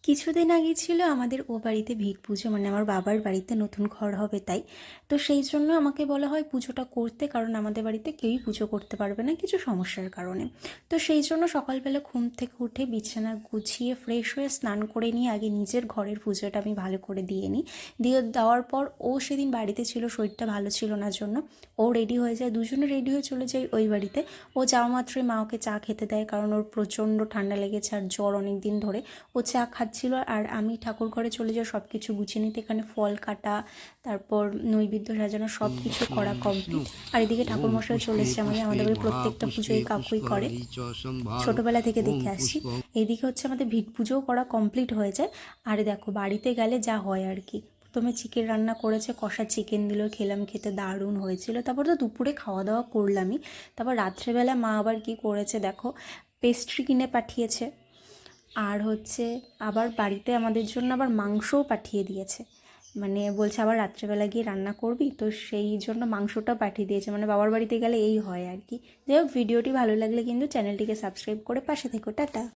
কিছুদিন আগে ছিল আমাদের ও বাড়িতে ভিট পুজো, মানে আমার বাবার বাড়িতে নতুন ঘর হবে তাই। তো সেই জন্য আমাকে বলা হয় পুজোটা করতে, কারণ আমাদের বাড়িতে কেউই পুজো করতে পারবে না কিছু সমস্যার কারণে। তো সেই জন্য সকালবেলা ঘুম থেকে উঠে বিছানা গুছিয়ে ফ্রেশ হয়ে স্নান করে নিয়ে আগে নিজের ঘরের পুজোটা আমি ভালো করে দিয়ে নিই। দিয়ে দেওয়ার পর ও সেদিন বাড়িতে ছিল, শরীরটা ভালো ছিল না জন্য ও রেডি হয়ে যায়, দুজনে রেডি হয়ে চলে যাই ওই বাড়িতে। ও যাওয়া মাত্রই মা ওকে চা খেতে দেয়, কারণ ওর প্রচণ্ড ঠান্ডা লেগেছে আর জ্বর অনেক দিন ধরে। ও চা খাচ্ছিল আর আমি ঠাকুর ঘরে চলে যাই সব কিছু গুছিয়ে নিতে। এখানে ফল কাটা, তারপর নৈবেদ্য সাজানো, সব কিছু করা কমপ্লিট। আর এদিকে ঠাকুরমশাই চলে এসেছে, আমাদের বাড়ির প্রত্যেকটা পুজো এই কাকুই করে, ছোটোবেলা থেকে দেখে আসছি। এইদিকে হচ্ছে আমাদের ভিট পুজোও করা কমপ্লিট হয়ে যায়। আর দেখো বাড়িতে গেলে যা হয় আর কি। প্রথমে চিকেন রান্না করেছে, কষা চিকেন দিল, খেলাম, খেতে দারুণ হয়েছিল। তারপর তো দুপুরে খাওয়া দাওয়া করলামই। তারপর রাত্রেবেলা মা আবার কি করেছে দেখো, পেস্ট্রি কিনে পাঠিয়েছে। আর হচ্ছে আবার বাড়িতে আমাদের জন্য আবার মাংসও পাঠিয়ে দিয়েছে, মানে বলছে আবার রাত্রেবেলা গিয়ে রান্না করবি, তো সেই জন্য মাংসটা পাঠিয়ে দিয়েছে। মানে বাবার বাড়িতে গেলে এই হয় আর কি। যাই হোক, ভিডিওটি ভালো লাগলে কিন্তু চ্যানেলটিকে সাবস্ক্রাইব করে পাশে থেকো। টাটা।